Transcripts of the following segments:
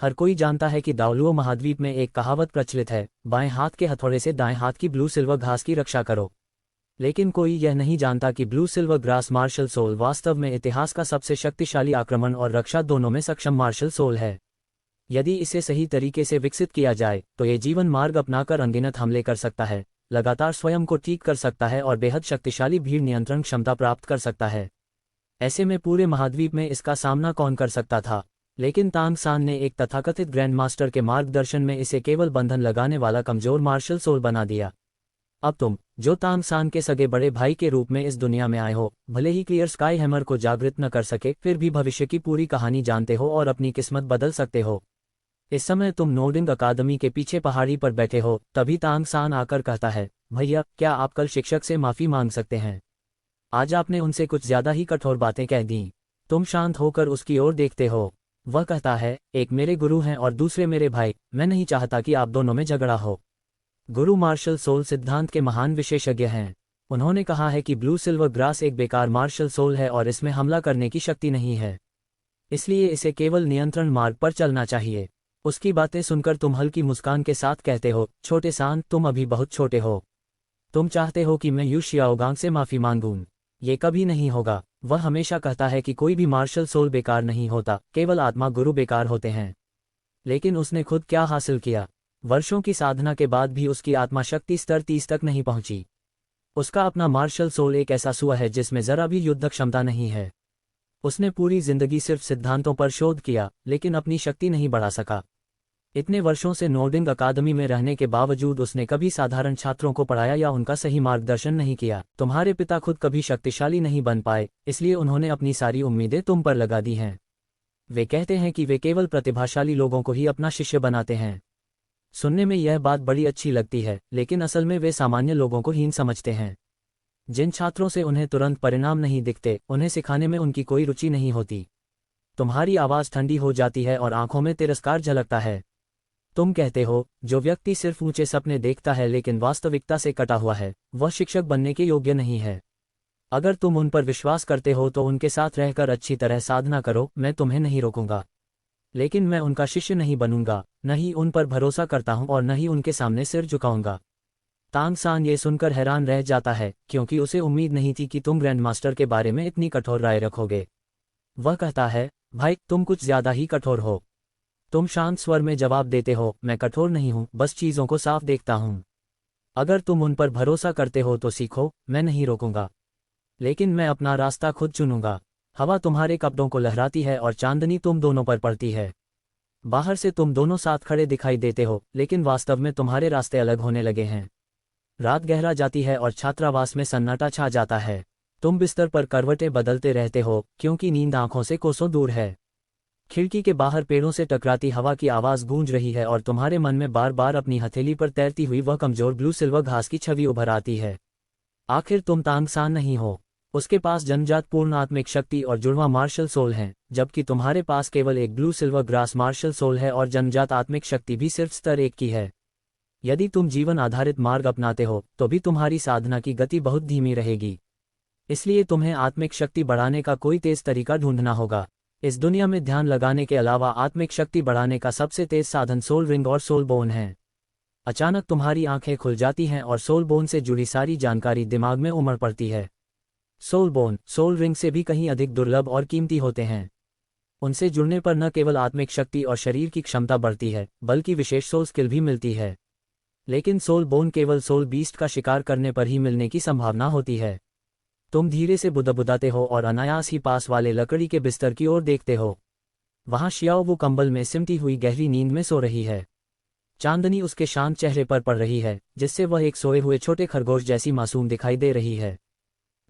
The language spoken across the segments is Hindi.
हर कोई जानता है कि दाओलुओ महाद्वीप में एक कहावत प्रचलित है, बाएं हाथ के हथौड़े से दाएं हाथ की ब्लू सिल्वर घास की रक्षा करो। लेकिन कोई यह नहीं जानता कि blue silver grass martial soul वास्तव में इतिहास का सबसे शक्तिशाली आक्रमण और रक्षा दोनों में सक्षम मार्शल सोल है। यदि इसे सही तरीके से विकसित किया जाए तो ये जीवन मार्ग अपनाकर अनगिनत हमले कर सकता है, लगातार स्वयं को ठीक कर सकता है और बेहद शक्तिशाली भीड़ नियंत्रण क्षमता प्राप्त कर सकता है। ऐसे में पूरे महाद्वीप में इसका सामना कौन कर सकता था? लेकिन तांग सान ने एक तथाकथित ग्रैंड मास्टर के मार्गदर्शन में इसे केवल बंधन लगाने वाला कमजोर मार्शल सोल बना दिया। अब तुम, जो तांग सान के सगे बड़े भाई के रूप में इस दुनिया में आए हो, भले ही क्लियर स्काई हैमर को जागृत न कर सके, फिर भी भविष्य की पूरी कहानी जानते हो और अपनी किस्मत बदल सकते हो। इस समय तुम नोर्डिंग अकादमी के पीछे पहाड़ी पर बैठे हो, तभी तांग सान आकर कहता है, भैया, क्या आप कल शिक्षक से माफी मांग सकते हैं? आज आपने उनसे कुछ ज्यादा ही कठोर बातें कह दी। तुम शांत होकर उसकी ओर देखते हो। वह कहता है, एक मेरे गुरु हैं और दूसरे मेरे भाई, मैं नहीं चाहता कि आप दोनों में झगड़ा हो। गुरु मार्शल सोल सिद्धांत के महान विशेषज्ञ हैं। उन्होंने कहा है कि ब्लू सिल्वर ग्रास एक बेकार मार्शल सोल है और इसमें हमला करने की शक्ति नहीं है, इसलिए इसे केवल नियंत्रण मार्ग पर चलना चाहिए। उसकी बातें सुनकर तुम हल्की मुस्कान के साथ कहते हो, छोटे सान, तुम अभी बहुत छोटे हो। तुम चाहते हो कि मैं यू शियाओगांग से माफी मांगूं। ये कभी नहीं होगा। वह हमेशा कहता है कि कोई भी मार्शल सोल बेकार नहीं होता, केवल आत्मा गुरु बेकार होते हैं। लेकिन उसने खुद क्या हासिल किया? वर्षों की साधना के बाद भी उसकी आत्मा शक्ति स्तर 30 तक नहीं पहुंची। उसका अपना मार्शल सोल एक ऐसा सुआ है जिसमें जरा भी युद्ध क्षमता नहीं है। उसने पूरी जिंदगी सिर्फ सिद्धांतों पर शोध किया, लेकिन अपनी शक्ति नहीं बढ़ा सका। इतने वर्षों से नोर्डिंग अकादमी में रहने के बावजूद उसने कभी साधारण छात्रों को पढ़ाया या उनका सही मार्गदर्शन नहीं किया। तुम्हारे पिता खुद कभी शक्तिशाली नहीं बन पाए, इसलिए उन्होंने अपनी सारी उम्मीदें तुम पर लगा दी हैं। वे कहते हैं कि वे केवल प्रतिभाशाली लोगों को ही अपना शिष्य बनाते हैं। सुनने में यह बात बड़ी अच्छी लगती है, लेकिन असल में वे सामान्य लोगों को हीन समझते हैं। जिन छात्रों से उन्हें तुरंत परिणाम नहीं दिखते, उन्हें सिखाने में उनकी कोई रुचि नहीं होती। तुम्हारी आवाज़ ठंडी हो जाती है और आंखों में तिरस्कार झलकता है। तुम कहते हो, जो व्यक्ति सिर्फ ऊंचे सपने देखता है लेकिन वास्तविकता से कटा हुआ है, वह शिक्षक बनने के योग्य नहीं है। अगर तुम उन पर विश्वास करते हो तो उनके साथ रहकर अच्छी तरह साधना करो, मैं तुम्हें नहीं रोकूंगा। लेकिन मैं उनका शिष्य नहीं बनूंगा, न ही उन पर भरोसा करता हूं और न ही उनके सामने सिर झुकाऊंगा। तांग सान ये सुनकर हैरान रह जाता है, क्योंकि उसे उम्मीद नहीं थी कि तुम ग्रैंड मास्टर के बारे में इतनी कठोर राय रखोगे। वह कहता है, भाई, तुम कुछ ज्यादा ही कठोर हो। तुम शांत स्वर में जवाब देते हो, मैं कठोर नहीं हूं, बस चीजों को साफ देखता हूं। अगर तुम उन पर भरोसा करते हो तो सीखो, मैं नहीं रोकूंगा। लेकिन मैं अपना रास्ता खुद चुनूंगा। हवा तुम्हारे कपड़ों को लहराती है और चांदनी तुम दोनों पर पड़ती है। बाहर से तुम दोनों साथ खड़े दिखाई देते हो, लेकिन वास्तव में तुम्हारे रास्ते अलग होने लगे हैं। रात गहरा जाती है और छात्रावास में सन्नाटा छा जाता है। तुम बिस्तर पर करवटें बदलते रहते हो, क्योंकि नींद आंखों से कोसों दूर है। खिड़की के बाहर पेड़ों से टकराती हवा की आवाज़ गूंज रही है और तुम्हारे मन में बार बार अपनी हथेली पर तैरती हुई वह कमजोर ब्लू सिल्वर घास की छवि उभर आती है। आखिर तुम तांग सान नहीं हो। उसके पास जन्मजात पूर्ण आत्मिक शक्ति और जुड़वा मार्शल सोल हैं, जबकि तुम्हारे पास केवल एक blue silver grass martial soul है और जन्मजात आत्मिक शक्ति भी सिर्फ स्तर 1 की है। यदि तुम जीवन आधारित मार्ग अपनाते हो तो भी तुम्हारी साधना की गति बहुत धीमी रहेगी। इसलिए तुम्हें आत्मिक शक्ति बढ़ाने का कोई तेज तरीका ढूंढना होगा। इस दुनिया में ध्यान लगाने के अलावा आत्मिक शक्ति बढ़ाने का सबसे तेज साधन सोल रिंग और सोल बोन है। अचानक तुम्हारी आंखें खुल जाती हैं और सोल बोन से जुड़ी सारी जानकारी दिमाग में उमड़ पड़ती है। सोल बोन, सोल रिंग से भी कहीं अधिक दुर्लभ और कीमती होते हैं। उनसे जुड़ने पर न केवल आत्मिक शक्ति और शरीर की क्षमता बढ़ती है, बल्कि विशेष सोल स्किल भी मिलती है। लेकिन सोल बोन केवल सोल बीस्ट का शिकार करने पर ही मिलने की संभावना होती है। तुम धीरे से बुदबुदाते हो और अनायास ही पास वाले लकड़ी के बिस्तर की ओर देखते हो। वहां शियाओ वो कंबल में सिमटी हुई गहरी नींद में सो रही है। चांदनी उसके शांत चेहरे पर पड़ रही है, जिससे वह एक सोए हुए छोटे खरगोश जैसी मासूम दिखाई दे रही है।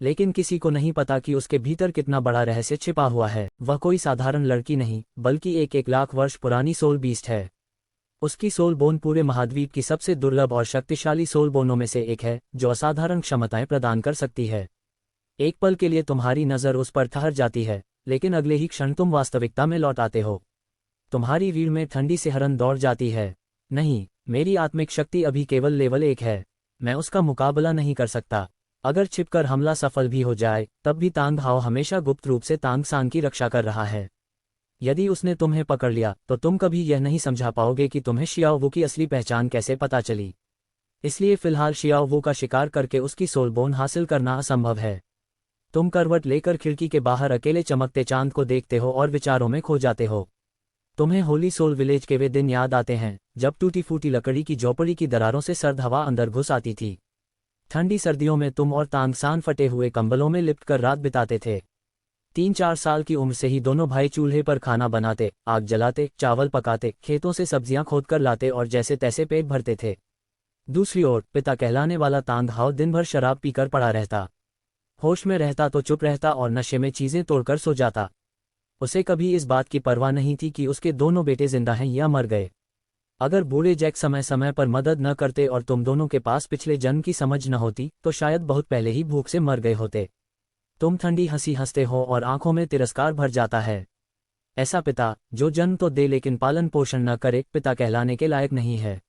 लेकिन किसी को नहीं पता कि उसके भीतर कितना बड़ा रहस्य छिपा हुआ है। वह कोई साधारण लड़की नहीं, बल्कि एक लाख वर्ष पुरानी सोल बीस्ट है। उसकी सोल बोन पूरे महाद्वीप की सबसे दुर्लभ और शक्तिशाली सोल बोनों में से एक है, जो असाधारण क्षमताएं प्रदान कर सकती है। एक पल के लिए तुम्हारी नज़र उस पर ठहर जाती है, लेकिन अगले ही क्षण तुम वास्तविकता में लौट आते हो। तुम्हारी रीढ़ में ठंडी सिहरन दौड़ जाती है। नहीं, मेरी आत्मिक शक्ति अभी केवल लेवल 1 है। मैं उसका मुकाबला नहीं कर सकता। अगर छिपकर हमला सफल भी हो जाए, तब भी तांग हाओ हमेशा गुप्त रूप से तांग सान की रक्षा कर रहा है। यदि उसने तुम्हें पकड़ लिया तो तुम कभी यह नहीं समझा पाओगे कि तुम्हें शियाओ वू की असली पहचान कैसे पता चली। इसलिए फिलहाल शियाओ वू का शिकार करके उसकी सोल बोन हासिल करना असंभव है। तुम करवट लेकर खिड़की के बाहर अकेले चमकते चांद को देखते हो और विचारों में खो जाते हो। तुम्हें होली सोल विलेज के वे दिन याद आते हैं जब टूटी फूटी लकड़ी की झोपड़ी की दरारों से सर्द हवा अंदर घुस आती थी। ठंडी सर्दियों में तुम और तांगसान फटे हुए कंबलों में लिपट कर रात बिताते थे। 3-4 साल की उम्र से ही दोनों भाई चूल्हे पर खाना बनाते, आग जलाते, चावल पकाते, खेतों से सब्जियां खोद कर लाते और जैसे तैसे पेट भरते थे। दूसरी ओर पिता कहलाने वाला तांग हाओ दिन भर शराब पीकर पड़ा रहता। होश में रहता तो चुप रहता और नशे में चीजें तोड़कर सो जाता। उसे कभी इस बात की परवाह नहीं थी कि उसके दोनों बेटे जिंदा हैं या मर गए। अगर बूढ़े जैक समय समय पर मदद न करते और तुम दोनों के पास पिछले जन्म की समझ न होती तो शायद बहुत पहले ही भूख से मर गए होते। तुम ठंडी हंसी हंसते हो और आंखों में तिरस्कार भर जाता है। ऐसा पिता जो जन्म तो दे लेकिन पालन पोषण न करे पिता कहलाने के लायक नहीं है।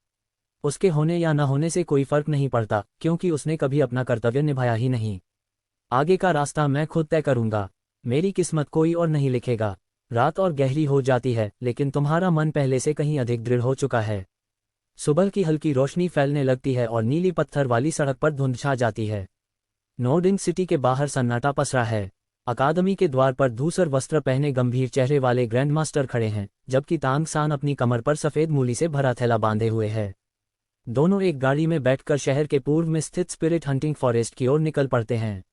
उसके होने या न होने से कोई फर्क नहीं पड़ता क्योंकि उसने कभी अपना कर्तव्य निभाया ही नहीं। आगे का रास्ता मैं खुद तय करूंगा, मेरी किस्मत कोई और नहीं लिखेगा। रात और गहरी हो जाती है लेकिन तुम्हारा मन पहले से कहीं अधिक दृढ़ हो चुका है। सुबह की हल्की रोशनी फैलने लगती है और नीली पत्थर वाली सड़क पर धुंध छा जाती है। नोर्डिंग सिटी के बाहर सन्नाटा पसरा है। अकादमी के द्वार पर धूसर वस्त्र पहने गंभीर चेहरे वाले ग्रैंडमास्टर खड़े हैं जबकि तांग सान अपनी कमर पर सफेद मूली से भरा थैला बांधे हुए है। दोनों एक गाड़ी में बैठकर शहर के पूर्व में स्थित स्पिरिट हंटिंग फॉरेस्ट की ओर निकल पड़ते हैं।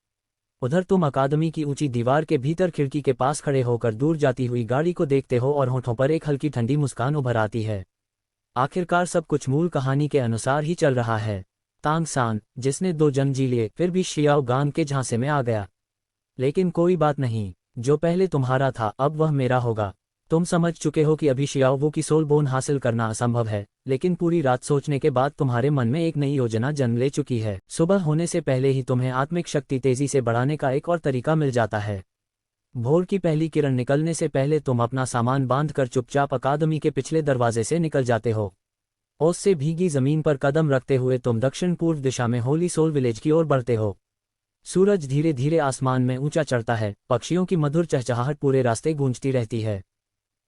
उधर तुम अकादमी की ऊंची दीवार के भीतर खिड़की के पास खड़े होकर दूर जाती हुई गाड़ी को देखते हो और होठों पर एक हल्की ठंडी मुस्कान उभर आती है। आखिरकार सब कुछ मूल कहानी के अनुसार ही चल रहा है। तांग सान जिसने 2 जन्म जी लिए फिर भी शियाओ गान के झांसे में आ गया। लेकिन कोई बात नहीं, जो पहले तुम्हारा था अब वह मेरा होगा। तुम समझ चुके हो कि अभी शियाओ वू की सोल बोन हासिल करना असंभव है, लेकिन पूरी रात सोचने के बाद तुम्हारे मन में एक नई योजना जन्म ले चुकी है। सुबह होने से पहले ही तुम्हें आत्मिक शक्ति तेजी से बढ़ाने का एक और तरीका मिल जाता है। भोर की पहली किरण निकलने से पहले तुम अपना सामान बांधकर चुपचाप अकादमी के पिछले दरवाजे से निकल जाते हो। ओस से भीगी जमीन पर कदम रखते हुए तुम दक्षिण पूर्व दिशा में होली सोल विलेज की ओर बढ़ते हो। सूरज धीरे धीरे आसमान में ऊंचा चढ़ता है, पक्षियों की मधुर चहचहाहट पूरे रास्ते गूंजती रहती है।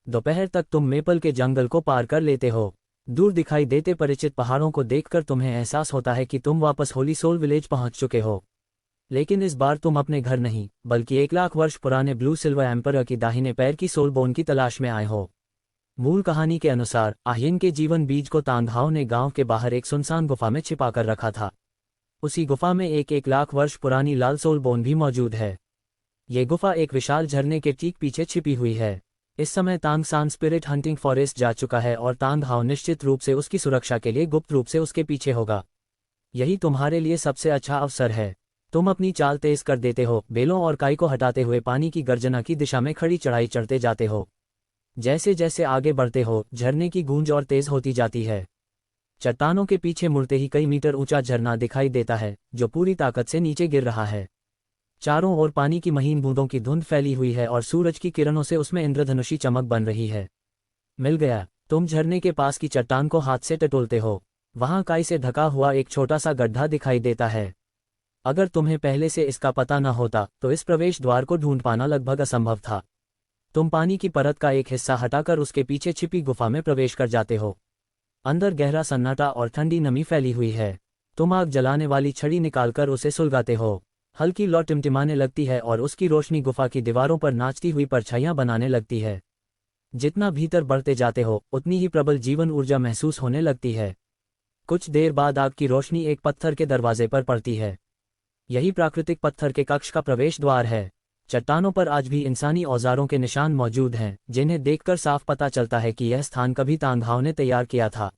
दोपहर तक तुम मेपल के जंगल को पार कर लेते हो। दूर दिखाई देते परिचित पहाड़ों को देखकर तुम्हें एहसास होता है कि तुम वापस होली सोल विलेज पहुंच चुके हो। लेकिन इस बार तुम अपने घर नहीं बल्कि 1 लाख वर्ष पुराने ब्लू सिल्वर एम्परर की दाहिने पैर की सोल बोन की तलाश में आए हो। मूल कहानी के अनुसार आह्यन के जीवन बीज को तांग हाओ ने गांव के बाहर एक सुनसान गुफा में छिपाकर रखा था। उसी गुफा में एक 1 लाख वर्ष पुरानी लाल सोल बोन भी मौजूद है। ये गुफा एक विशाल झरने के ठीक पीछे छिपी हुई है। इस समय तांग सान स्पिरिट हंटिंग फॉरेस्ट जा चुका है और तांग हाओ निश्चित रूप से उसकी सुरक्षा के लिए गुप्त रूप से उसके पीछे होगा। यही तुम्हारे लिए सबसे अच्छा अवसर है। तुम अपनी चाल तेज कर देते हो, बेलों और काई को हटाते हुए पानी की गर्जना की दिशा में खड़ी चढ़ाई चढ़ते जाते हो। जैसे जैसे आगे बढ़ते हो झरने की गूंज और तेज होती जाती है। चट्टानों के पीछे मुड़ते ही कई मीटर ऊंचा झरना दिखाई देता है जो पूरी ताकत से नीचे गिर रहा है। चारों ओर पानी की महीन बूंदों की धुंध फैली हुई है और सूरज की किरणों से उसमें इंद्रधनुषी चमक बन रही है। मिल गया। तुम झरने के पास की चट्टान को हाथ से टटोलते हो। वहां काई से ढका हुआ एक छोटा सा गड्ढा दिखाई देता है। अगर तुम्हें पहले से इसका पता न होता तो इस प्रवेश द्वार को ढूंढ पाना लगभग असंभव था। तुम पानी की परत का एक हिस्सा हटाकर उसके पीछे छिपी गुफा में प्रवेश कर जाते हो। अंदर गहरा सन्नाटा और ठंडी नमी फैली हुई है। तुम आग जलाने वाली छड़ी निकालकर उसे सुलगाते हो। हल्की लौ टिमटिमाने लगती है और उसकी रोशनी गुफा की दीवारों पर नाचती हुई परछाइयां बनाने लगती है। जितना भीतर बढ़ते जाते हो उतनी ही प्रबल जीवन ऊर्जा महसूस होने लगती है। कुछ देर बाद आग की रोशनी एक पत्थर के दरवाजे पर पड़ती है। यही प्राकृतिक पत्थर के कक्ष का प्रवेश द्वार है। चट्टानों पर आज भी इंसानी औजारों के निशान मौजूद हैं जिन्हें देखकर साफ पता चलता है कि यह स्थान कभी तांग हाओ ने तैयार किया था।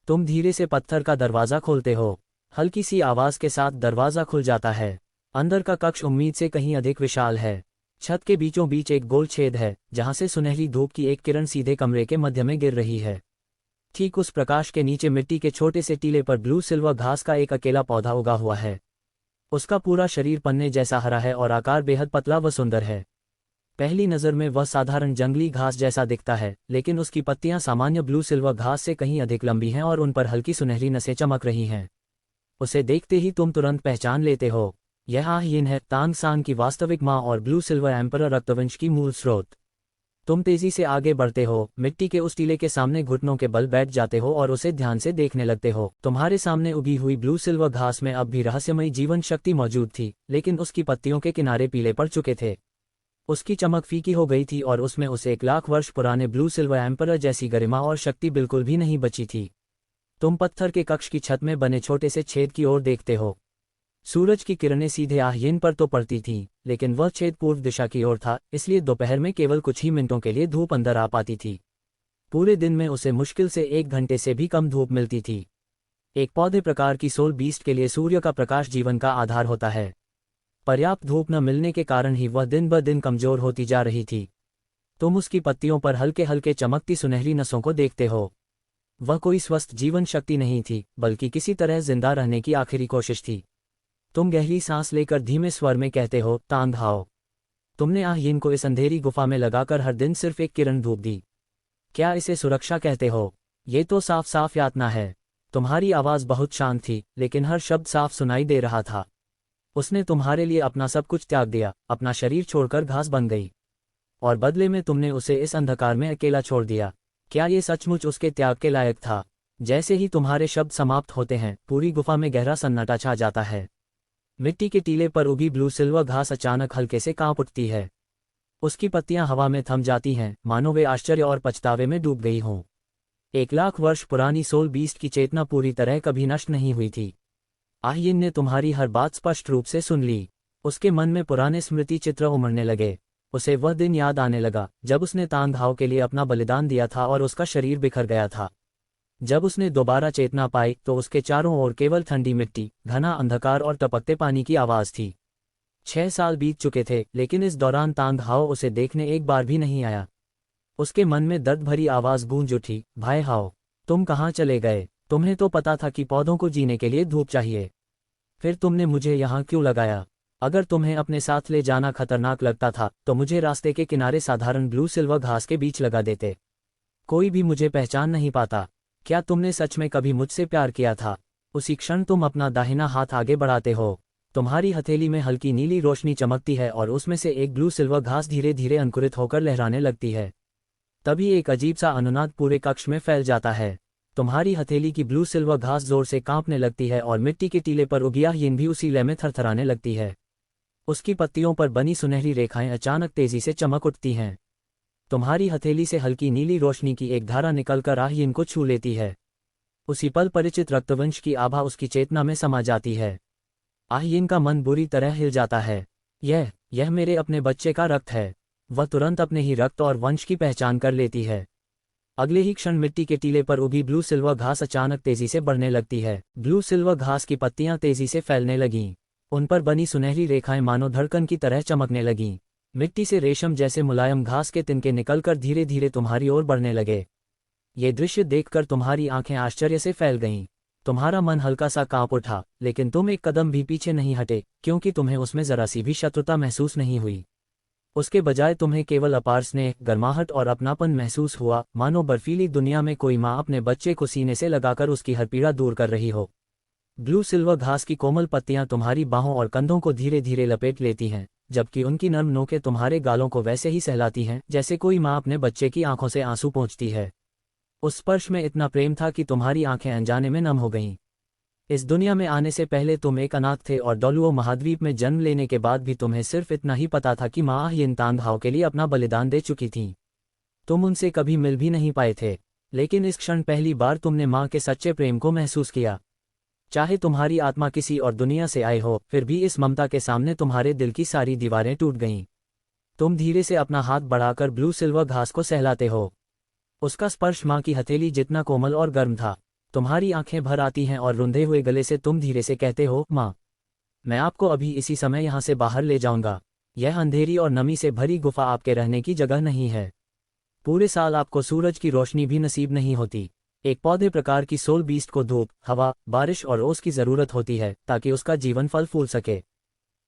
तुम धीरे से पत्थर का दरवाजा खोलते हो। हल्की सी आवाज के साथ दरवाजा खुल जाता है। अंदर का कक्ष उम्मीद से कहीं अधिक विशाल है। छत के बीचों बीच एक गोल छेद है जहां से सुनहरी धूप की एक किरण सीधे कमरे के मध्य में गिर रही है। ठीक उस प्रकाश के नीचे मिट्टी के छोटे से टीले पर ब्लू सिल्वर घास का एक अकेला पौधा उगा हुआ है। उसका पूरा शरीर पन्ने जैसा हरा है और आकार बेहद पतला व सुंदर है। पहली नज़र में वह साधारण जंगली घास जैसा दिखता है, लेकिन उसकी पत्तियां सामान्य ब्लू सिल्वर घास से कहीं अधिक लंबी हैं और उन पर हल्की सुनहरी नसें चमक रही हैं। उसे देखते ही तुम तुरंत पहचान लेते हो, यह आह्यिन है, तांग सान की वास्तविक माँ और ब्लू सिल्वर एम्परर रक्तवंश की मूल स्रोत। तुम तेजी से आगे बढ़ते हो, मिट्टी के उस टीले के सामने घुटनों के बल बैठ जाते हो और उसे ध्यान से देखने लगते हो। तुम्हारे सामने उगी हुई ब्लू सिल्वर घास में अब भी रहस्यमयी जीवन शक्ति मौजूद थी, लेकिन उसकी पत्तियों के किनारे पीले पड़ चुके थे। उसकी चमक फीकी हो गई थी और उसमें उस 1 लाख वर्ष पुराने ब्लू सिल्वर एम्परर जैसी गरिमा और शक्ति बिल्कुल भी नहीं बची थी। तुम पत्थर के कक्ष की छत में बने छोटे से छेद की ओर देखते हो। सूरज की किरणें सीधे आह्यन पर तो पड़ती थीं, लेकिन वह छेद पूर्व दिशा की ओर था, इसलिए दोपहर में केवल कुछ ही मिनटों के लिए धूप अंदर आ पाती थी। पूरे दिन में उसे मुश्किल से 1 घंटे से भी कम धूप मिलती थी। एक पौधे प्रकार की सोल बीस्ट के लिए सूर्य का प्रकाश जीवन का आधार होता है। पर्याप्त धूप न मिलने के कारण ही वह दिन ब दिन कमजोर होती जा रही थी। तुम उसकी पत्तियों पर हल्के हल्के चमकती सुनहरी नसों को देखते हो। वह कोई स्वस्थ जीवन शक्ति नहीं थी, बल्कि किसी तरह जिंदा रहने की आखिरी कोशिश थी। तुम गहरी सांस लेकर धीमे स्वर में कहते हो, तांग हाओ। तुमने आह्यन को इस अंधेरी गुफा में लगाकर हर दिन सिर्फ एक किरण धूप दी। क्या इसे सुरक्षा कहते हो? ये तो साफ साफ यातना है। तुम्हारी आवाज बहुत शांत थी, लेकिन हर शब्द साफ सुनाई दे रहा था। उसने तुम्हारे लिए अपना सब कुछ त्याग दिया, अपना शरीर छोड़कर घास बन गई, और बदले में तुमने उसे इस अंधकार में अकेला छोड़ दिया। क्या ये सचमुच उसके त्याग के लायक था? जैसे ही तुम्हारे शब्द समाप्त होते हैं, पूरी गुफा में गहरा सन्नाटा छा जाता है। मिट्टी के टीले पर उगी ब्लू सिल्वर घास अचानक हल्के से कांप उठती है। उसकी पत्तियां हवा में थम जाती हैं, मानो वे आश्चर्य और पछतावे में डूब गई हों। 1 लाख वर्ष पुरानी सोल बीस्ट की चेतना पूरी तरह कभी नष्ट नहीं हुई थी। आह्यन ने तुम्हारी हर बात स्पष्ट रूप से सुन ली। उसके मन में पुराने स्मृति चित्र उमड़ने लगे। उसे वह दिन याद आने लगा जब उसने तांग हाओ के लिए अपना बलिदान दिया था और उसका शरीर बिखर गया था। जब उसने दोबारा चेतना पाई तो उसके चारों ओर केवल ठंडी मिट्टी, घना अंधकार और टपकते पानी की आवाज थी। 6 साल बीत चुके थे, लेकिन इस दौरान तांग हाओ उसे देखने एक बार भी नहीं आया। उसके मन में दर्द भरी आवाज गूंज उठी, भाई हाओ, तुम कहाँ चले गए? तुम्हें तो पता था कि पौधों को जीने के लिए धूप चाहिए। फिर तुमने मुझे यहाँ क्यों लगाया? अगर तुम्हें अपने साथ ले जाना खतरनाक लगता था तो मुझे रास्ते के किनारे साधारण ब्लू सिल्वर घास के बीच लगा देते। कोई भी मुझे पहचान नहीं पाता। क्या तुमने सच में कभी मुझसे प्यार किया था? उसी क्षण तुम अपना दाहिना हाथ आगे बढ़ाते हो। तुम्हारी हथेली में हल्की नीली रोशनी चमकती है और उसमें से एक ब्लू सिल्वर घास धीरे धीरे अंकुरित होकर लहराने लगती है। तभी एक अजीब सा अनुनाद पूरे कक्ष में फैल जाता है। तुम्हारी हथेली की ब्लू सिल्वर घास जोर से कांपने लगती है और मिट्टी के टीले पर उगी आह्यन भी उसी लय में थरथराने लगती है। उसकी पत्तियों पर बनी सुनहरी रेखाएं अचानक तेजी से चमक उठती हैं। तुम्हारी हथेली से हल्की नीली रोशनी की एक धारा निकलकर आह्यन को छू लेती है। उसी पल परिचित रक्तवंश की आभा उसकी चेतना में समा जाती है। आह्यन का मन बुरी तरह हिल जाता है। यह मेरे अपने बच्चे का रक्त है। वह तुरंत अपने ही रक्त और वंश की पहचान कर लेती है। अगले ही क्षण मिट्टी के टीले पर उगी ब्लू सिल्वर घास अचानक तेजी से बढ़ने लगती है। ब्लू सिल्वर घास की पत्तियां तेजी से फैलने लगीं। उन पर बनी सुनहरी रेखाएं मानो धड़कन की तरह चमकने लगीं। मिट्टी से रेशम जैसे मुलायम घास के तिनके निकलकर धीरे धीरे तुम्हारी ओर बढ़ने लगे। ये दृश्य देखकर तुम्हारी आंखें आश्चर्य से फैल गईं। तुम्हारा मन हल्का सा कांप उठा, लेकिन तुम एक कदम भी पीछे नहीं हटे, क्योंकि तुम्हें उसमें जरा सी भी शत्रुता महसूस नहीं हुई। उसके बजाय तुम्हें केवल अपार स्नेह, गर्माहट और अपनापन महसूस हुआ, मानो बर्फीली दुनिया में कोई माँ अपने बच्चे को सीने से लगाकर उसकी हर पीड़ा दूर कर रही हो। ब्लू सिल्वर घास की कोमल पत्तियां तुम्हारी बाहों और कंधों को धीरे धीरे लपेट लेती हैं, जबकि उनकी नर्म नोकें तुम्हारे गालों को वैसे ही सहलाती हैं जैसे कोई माँ अपने बच्चे की आंखों से आंसू पोंछती है। उस स्पर्श में इतना प्रेम था कि तुम्हारी आंखें अनजाने में नम हो गईं। इस दुनिया में आने से पहले तुम एक अनाथ थे और डोलुओ महाद्वीप में जन्म लेने के बाद भी तुम्हें सिर्फ इतना ही पता था कि माँ आह्यन तांग हाओ के लिए अपना बलिदान दे चुकी थीं। तुम उनसे कभी मिल भी नहीं पाए थे, लेकिन इस क्षण पहली बार तुमने माँ के सच्चे प्रेम को महसूस किया। चाहे तुम्हारी आत्मा किसी और दुनिया से आए हो, फिर भी इस ममता के सामने तुम्हारे दिल की सारी दीवारें टूट गईं। तुम धीरे से अपना हाथ बढ़ाकर ब्लू सिल्वर घास को सहलाते हो। उसका स्पर्श माँ की हथेली जितना कोमल और गर्म था। तुम्हारी आंखें भर आती हैं और रुंधे हुए गले से तुम धीरे से कहते हो, माँ, मैं आपको अभी इसी समय यहाँ से बाहर ले जाऊंगा। यह अंधेरी और नमी से भरी गुफा आपके रहने की जगह नहीं है। पूरे साल आपको सूरज की रोशनी भी नसीब नहीं होती। एक पौधे प्रकार की सोल बीस्ट को धूप, हवा, बारिश और ओस की जरूरत होती है ताकि उसका जीवन फल फूल सके।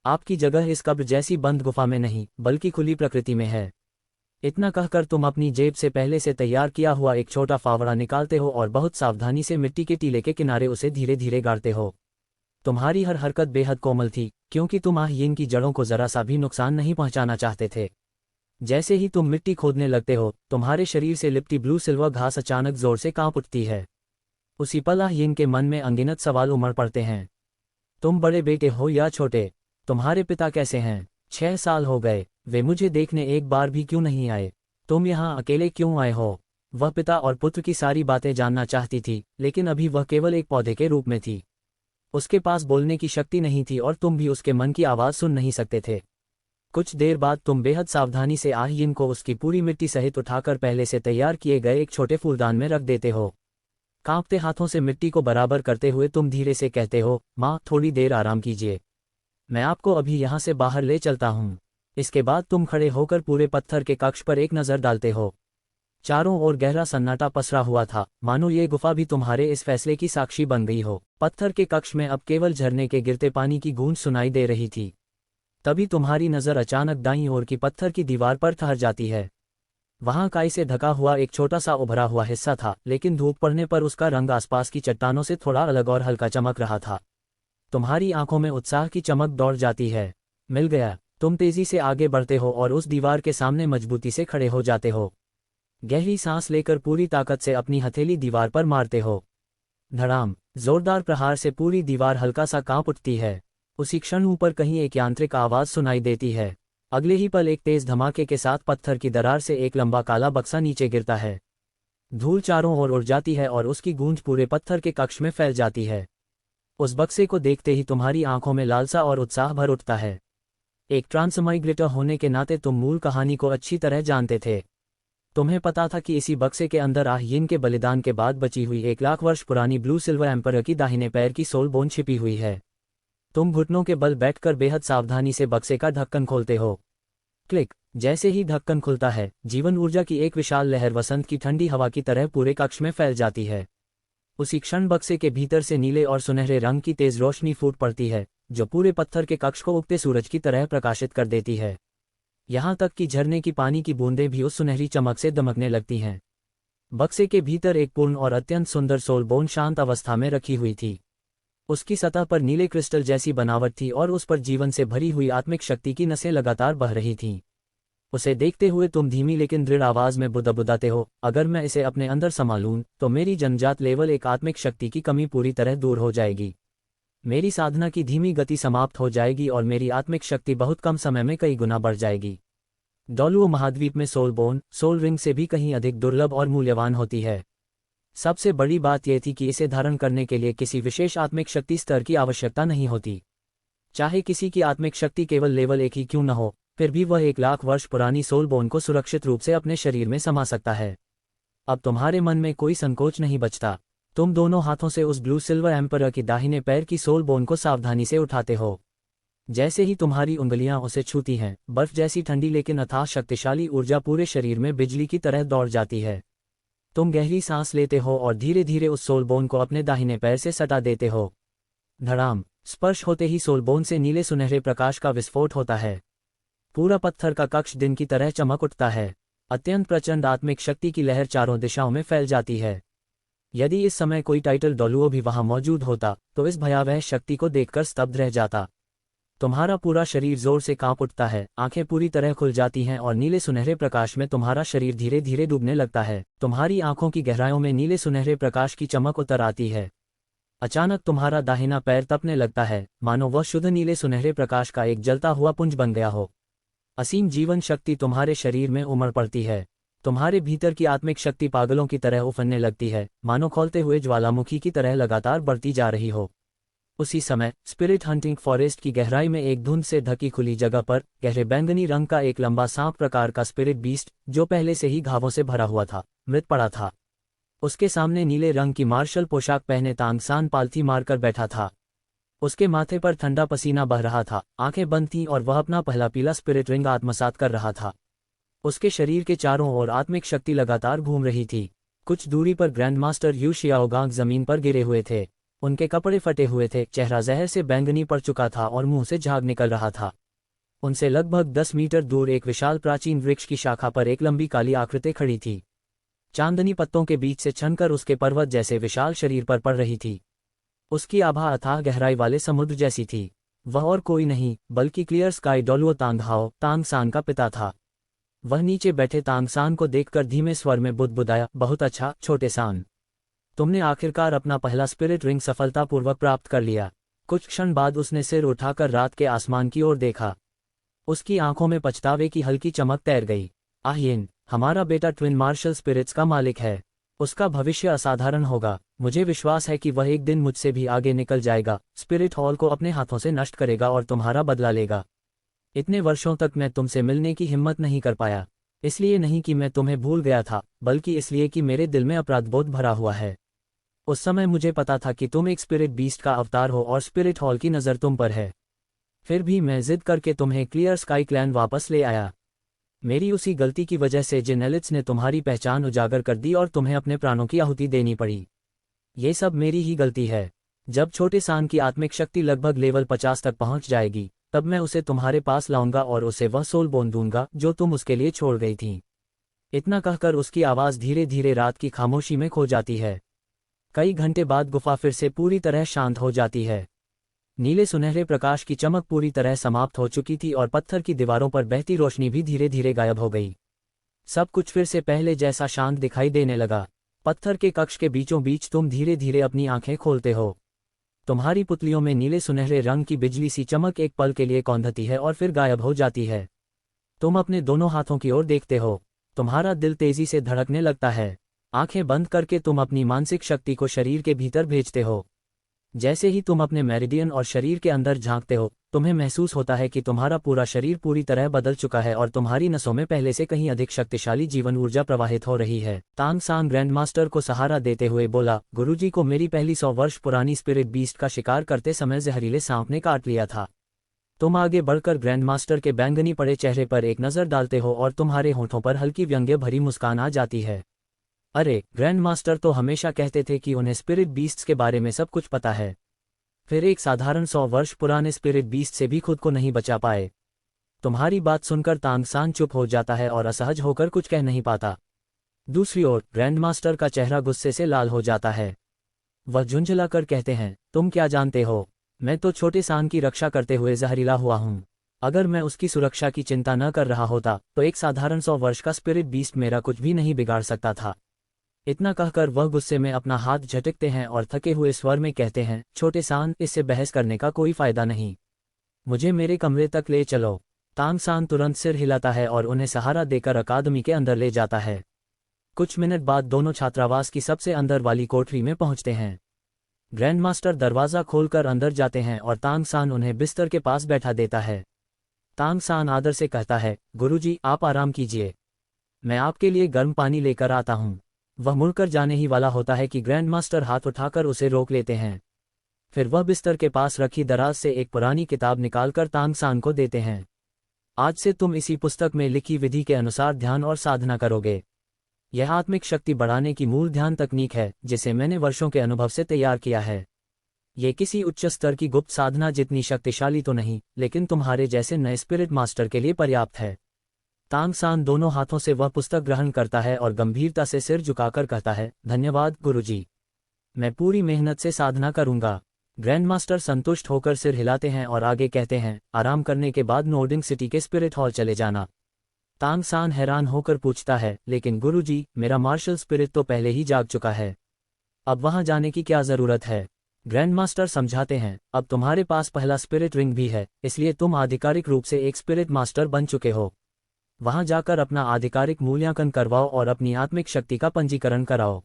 आपकी जगह इस कब्र जैसी बंद गुफा में नहीं, बल्कि खुली प्रकृति में है। इतना कहकर तुम अपनी जेब से पहले से तैयार किया हुआ एक छोटा फावड़ा निकालते हो और बहुत सावधानी से मिट्टी के टीले के किनारे उसे धीरे धीरे गाड़ते हो। तुम्हारी हर हरकत बेहद कोमल थी, क्योंकि तुम आह्यन की जड़ों को जरा सा भी नुकसान नहीं पहुंचाना चाहते थे। जैसे ही तुम मिट्टी खोदने लगते हो, तुम्हारे शरीर से लिपटी ब्लू सिल्वर घास अचानक जोर से कांप उठती है। उसी पल यिन के मन में अनगिनत सवाल उमड़ पड़ते हैं। तुम बड़े बेटे हो या छोटे? तुम्हारे पिता कैसे हैं? 6 साल हो गए, वे मुझे देखने एक बार भी क्यों नहीं आए? तुम यहाँ अकेले क्यों आए हो? वह पिता और पुत्र की सारी बातें जानना चाहती थी, लेकिन अभी वह केवल एक पौधे के रूप में थी। उसके पास बोलने की शक्ति नहीं थी और तुम भी उसके मन की आवाज़ सुन नहीं सकते थे। कुछ देर बाद तुम बेहद सावधानी से यिन को उसकी पूरी मिट्टी सहित उठाकर पहले से तैयार किए गए एक छोटे फूलदान में रख देते हो। कांपते हाथों से मिट्टी को बराबर करते हुए तुम धीरे से कहते हो, माँ थोड़ी देर आराम कीजिए, मैं आपको अभी यहाँ से बाहर ले चलता हूँ। इसके बाद तुम खड़े होकर पूरे पत्थर के कक्ष पर एक नज़र डालते हो। चारों ओर गहरा सन्नाटा पसरा हुआ था, मानो ये गुफा भी तुम्हारे इस फैसले की साक्षी बन गई हो। पत्थर के कक्ष में अब केवल झरने के गिरते पानी की गूंज सुनाई दे रही थी। तभी तुम्हारी नज़र अचानक दाईं ओर की पत्थर की दीवार पर ठहर जाती है। वहां काई से ढका हुआ एक छोटा सा उभरा हुआ हिस्सा था, लेकिन धूप पड़ने पर उसका रंग आसपास की चट्टानों से थोड़ा अलग और हल्का चमक रहा था। तुम्हारी आंखों में उत्साह की चमक दौड़ जाती है। मिल गया। तुम तेजी से आगे बढ़ते हो और उस दीवार के सामने मजबूती से खड़े हो जाते हो। गहरी सांस लेकर पूरी ताकत से अपनी हथेली दीवार पर मारते हो। धड़ाम! जोरदार प्रहार से पूरी दीवार हल्का सा कांप उठती है। उसी क्षण ऊपर कहीं एक यांत्रिक आवाज सुनाई देती है। अगले ही पल एक तेज धमाके के साथ पत्थर की दरार से एक लंबा काला बक्सा नीचे गिरता है। धूल चारों ओर उड़ जाती है और उसकी गूंज पूरे पत्थर के कक्ष में फैल जाती है। उस बक्से को देखते ही तुम्हारी आंखों में लालसा और उत्साह भर उठता है। एक ट्रांसमाइग्रेटर होने के नाते तुम मूल कहानी को अच्छी तरह जानते थे। तुम्हें पता था कि इसी बक्से के अंदर यिन के बलिदान के बाद बची हुई 1 लाख वर्ष पुरानी ब्लू सिल्वर एम्परर की दाहिने पैर की सोल बोन छिपी हुई है। तुम घुटनों के बल बैठकर बेहद सावधानी से बक्से का ढक्कन खोलते हो। क्लिक! जैसे ही ढक्कन खुलता है, जीवन ऊर्जा की एक विशाल लहर वसंत की ठंडी हवा की तरह पूरे कक्ष में फैल जाती है। उसी क्षण बक्से के भीतर से नीले और सुनहरे रंग की तेज रोशनी फूट पड़ती है, जो पूरे पत्थर के कक्ष को उगते सूरज की तरह प्रकाशित कर देती है। यहाँ तक कि झरने की पानी की बूंदें भी उस सुनहरी चमक से दमकने लगती हैं। बक्से के भीतर एक पूर्ण और अत्यंत सुंदर सोल बोन शांत अवस्था में रखी हुई थी। उसकी सतह पर नीले क्रिस्टल जैसी बनावट थी और उस पर जीवन से भरी हुई आत्मिक शक्ति की नसें लगातार बह रही थीं। उसे देखते हुए तुम धीमी लेकिन दृढ़ आवाज में बुदबुदाते हो, अगर मैं इसे अपने अंदर संभालूं, तो मेरी जन्मजात लेवल एक आत्मिक शक्ति की कमी पूरी तरह दूर हो जाएगी। मेरी साधना की धीमी गति समाप्त हो जाएगी और मेरी आत्मिक शक्ति बहुत कम समय में कई गुना बढ़ जाएगी। डोलुओ महाद्वीप में सोल बोन, सोल रिंग से भी कहीं अधिक दुर्लभ और मूल्यवान होती है। सबसे बड़ी बात यह थी कि इसे धारण करने के लिए किसी विशेष आत्मिक शक्ति स्तर की आवश्यकता नहीं होती। चाहे किसी की आत्मिक शक्ति केवल लेवल 1 ही क्यों न हो, फिर भी वह 1 लाख वर्ष पुरानी सोल बोन को सुरक्षित रूप से अपने शरीर में समा सकता है। अब तुम्हारे मन में कोई संकोच नहीं बचता। तुम दोनों हाथों से उस ब्लू सिल्वर एम्परर की दाहिने पैर की सोल बोन को सावधानी से उठाते हो। जैसे ही तुम्हारी उंगलियां उसे छूती हैं, बर्फ जैसी ठंडी लेकिन अथाह शक्तिशाली ऊर्जा पूरे शरीर में बिजली की तरह दौड़ जाती है। तुम गहरी सांस लेते हो और धीरे धीरे उस सोल बोन को अपने दाहिने पैर से सटा देते हो। धड़ाम! स्पर्श होते ही सोल बोन से नीले सुनहरे प्रकाश का विस्फोट होता है। पूरा पत्थर का कक्ष दिन की तरह चमक उठता है। अत्यंत प्रचंड आत्मिक शक्ति की लहर चारों दिशाओं में फैल जाती है। यदि इस समय कोई टाइटल डोलुओ भी वहां मौजूद होता, तो इस भयावह शक्ति को देखकर स्तब्ध रह जाता। तुम्हारा पूरा शरीर जोर से कांप उठता है, आंखें पूरी तरह खुल जाती हैं और नीले सुनहरे प्रकाश में तुम्हारा शरीर धीरे धीरे डूबने लगता है। तुम्हारी आंखों की गहराइयों में नीले सुनहरे प्रकाश की चमक उतर आती है। अचानक तुम्हारा दाहिना पैर तपने लगता है, मानो वह शुद्ध नीले सुनहरे प्रकाश का एक जलता हुआ पुंज बन गया हो। असीम जीवन शक्ति तुम्हारे शरीर में उमड़ पड़ती है। तुम्हारे भीतर की आत्मिक शक्ति पागलों की तरह उफनने लगती है, मानो खौलते हुए ज्वालामुखी की तरह लगातार बढ़ती जा रही हो। उसी समय स्पिरिट हंटिंग फॉरेस्ट की गहराई में एक धुंध से ढकी खुली जगह पर गहरे बैंगनी रंग का एक लंबा सांप प्रकार का स्पिरिट बीस्ट, जो पहले से ही घावों से भरा हुआ था, मृत पड़ा था। उसके सामने नीले रंग की मार्शल पोशाक पहने तांगसान पालथी मारकर बैठा था। उसके माथे पर ठंडा पसीना बह रहा था, आंखें बंद थीं और वह अपना पहला पीला स्पिरिट रिंग आत्मसात कर रहा था। उसके शरीर के चारों ओर आत्मिक शक्ति लगातार घूम रही थी। कुछ दूरी पर ग्रैंड मास्टर यू शियाओगांग जमीन पर गिरे हुए थे। उनके कपड़े फटे हुए थे, चेहरा जहर से बैंगनी पड़ चुका था और मुंह से झाग निकल रहा था। उनसे लगभग 10 मीटर दूर एक विशाल प्राचीन वृक्ष की शाखा पर एक लंबी काली आकृति खड़ी थी। चांदनी पत्तों के बीच से छनकर उसके पर्वत जैसे विशाल शरीर पर पड़ रही थी। उसकी आभा अथाह गहराई वाले समुद्र जैसी थी। वह और कोई नहीं बल्कि क्लियर स्काई डोलुओ तांगहाओ तांगसान का पिता था। वह नीचे बैठे तांगसान को देखकर धीमे स्वर में बुदबुदाया, बहुत अच्छा छोटे सान, तुमने आखिरकार अपना पहला स्पिरिट रिंग सफलतापूर्वक प्राप्त कर लिया। कुछ क्षण बाद उसने सिर उठाकर रात के आसमान की ओर देखा। उसकी आंखों में पछतावे की हल्की चमक तैर गई। आहिन, हमारा बेटा ट्विन मार्शल स्पिरिट्स का मालिक है। उसका भविष्य असाधारण होगा। मुझे विश्वास है कि वह एक दिन मुझसे भी आगे निकल जाएगा, स्पिरिट हॉल को अपने हाथों से नष्ट करेगा और तुम्हारा बदला लेगा। इतने वर्षों तक मैं तुमसे मिलने की हिम्मत नहीं कर पाया, इसलिए नहीं कि मैं तुम्हें भूल गया था, बल्कि इसलिए कि मेरे दिल में अपराधबोध भरा हुआ है। उस समय मुझे पता था कि तुम एक स्पिरिट बीस्ट का अवतार हो और स्पिरिट हॉल की नज़र तुम पर है। फिर भी मैं जिद करके तुम्हें क्लियर स्काई क्लैन वापस ले आया। मेरी उसी गलती की वजह से जिन एलिट्स ने तुम्हारी पहचान उजागर कर दी और तुम्हें अपने प्राणों की आहुति देनी पड़ी। ये सब मेरी ही गलती है। जब छोटे सान की आत्मिक शक्ति लगभग लेवल 50 तक पहुंच जाएगी, तब मैं उसे तुम्हारे पास लाऊंगा और उसे वह सोल बोन दूंगा जो तुम उसके लिए छोड़ गई थी। इतना कहकर उसकी आवाज़ धीरे धीरे रात की खामोशी में खो जाती है। कई घंटे बाद गुफा फिर से पूरी तरह शांत हो जाती है। नीले सुनहरे प्रकाश की चमक पूरी तरह समाप्त हो चुकी थी और पत्थर की दीवारों पर बहती रोशनी भी धीरे धीरे गायब हो गई। सब कुछ फिर से पहले जैसा शांत दिखाई देने लगा। पत्थर के कक्ष के बीचों बीच तुम धीरे धीरे अपनी आंखें खोलते हो। तुम्हारी पुतलियों में नीले सुनहरे रंग की बिजली सी चमक एक पल के लिए कौंधती है और फिर गायब हो जाती है। तुम अपने दोनों हाथों की ओर देखते हो। तुम्हारा दिल तेजी से धड़कने लगता है। आंखें बंद करके तुम अपनी मानसिक शक्ति को शरीर के भीतर भेजते हो। जैसे ही तुम अपने मेरिडियन और शरीर के अंदर झांकते हो, तुम्हें महसूस होता है कि तुम्हारा पूरा शरीर पूरी तरह बदल चुका है और तुम्हारी नसों में पहले से कहीं अधिक शक्तिशाली जीवन ऊर्जा प्रवाहित हो रही है। तांग सान ग्रैंड मास्टर को सहारा देते हुए बोला, गुरुजी को मेरी पहली 100 वर्ष पुरानी स्पिरिट बीस्ट का शिकार करते समय जहरीले सांप ने काट लिया था। तुम आगे बढ़कर ग्रैंड मास्टर के बैंगनी पड़े चेहरे पर एक नज़र डालते हो और तुम्हारे होठों पर हल्की व्यंग्य भरी मुस्कान आ जाती है। अरे, ग्रैंड मास्टर तो हमेशा कहते थे कि उन्हें स्पिरिट बीस्ट्स के बारे में सब कुछ पता है। फिर एक साधारण 100 वर्ष पुराने स्पिरिट बीस्ट से भी खुद को नहीं बचा पाए। तुम्हारी बात सुनकर तांग सान चुप हो जाता है और असहज होकर कुछ कह नहीं पाता। दूसरी ओर ग्रैंड मास्टर का चेहरा गुस्से से लाल हो जाता है। वह झुंझलाकर कहते हैं, तुम क्या जानते हो? मैं तो छोटे सान की रक्षा करते हुए जहरीला हुआ हूँ। अगर मैं उसकी सुरक्षा की चिंता न कर रहा होता तो एक साधारण 100 वर्ष का स्पिरिट बीस्ट मेरा कुछ भी नहीं बिगाड़ सकता था। इतना कहकर वह गुस्से में अपना हाथ झटकते हैं और थके हुए स्वर में कहते हैं, छोटे सान, इससे बहस करने का कोई फायदा नहीं। मुझे मेरे कमरे तक ले चलो। तांग सान तुरंत सिर हिलाता है और उन्हें सहारा देकर अकादमी के अंदर ले जाता है। कुछ मिनट बाद दोनों छात्रावास की सबसे अंदर वाली कोठरी में पहुंचते हैं। ग्रैंड मास्टर दरवाज़ा खोलकर अंदर जाते हैं और तांग सान उन्हें बिस्तर के पास बैठा देता है। तांग सान आदर से कहता है, गुरुजी, आप आराम कीजिए, मैं आपके लिए गर्म पानी लेकर आता हूँ। वह मुड़कर जाने ही वाला होता है कि ग्रैंड मास्टर हाथ उठाकर उसे रोक लेते हैं। फिर वह बिस्तर के पास रखी दराज से एक पुरानी किताब निकालकर तांग सान को देते हैं। आज से तुम इसी पुस्तक में लिखी विधि के अनुसार ध्यान और साधना करोगे। यह आत्मिक शक्ति बढ़ाने की मूल ध्यान तकनीक है जिसे मैंने वर्षों के अनुभव से तैयार किया है। ये किसी उच्च स्तर की गुप्त साधना जितनी शक्तिशाली तो नहीं, लेकिन तुम्हारे जैसे नए स्पिरिट मास्टर के लिए पर्याप्त है। तांग सान दोनों हाथों से वह पुस्तक ग्रहण करता है और गंभीरता से सिर झुकाकर कहता है, धन्यवाद गुरुजी, मैं पूरी मेहनत से साधना करूंगा। ग्रैंड मास्टर संतुष्ट होकर सिर हिलाते हैं और आगे कहते हैं, आराम करने के बाद नोर्डिंग सिटी के स्पिरिट हॉल चले जाना। तांग सान हैरान होकर पूछता है, लेकिन गुरुजी, मेरा मार्शल स्पिरिट तो पहले ही जाग चुका है, अब वहां जाने की क्या जरूरत है? ग्रैंड मास्टर समझाते हैं, अब तुम्हारे पास पहला स्पिरिट रिंग भी है, इसलिए तुम आधिकारिक रूप से एक स्पिरिट मास्टर बन चुके हो। वहां जाकर अपना आधिकारिक मूल्यांकन करवाओ और अपनी आत्मिक शक्ति का पंजीकरण कराओ।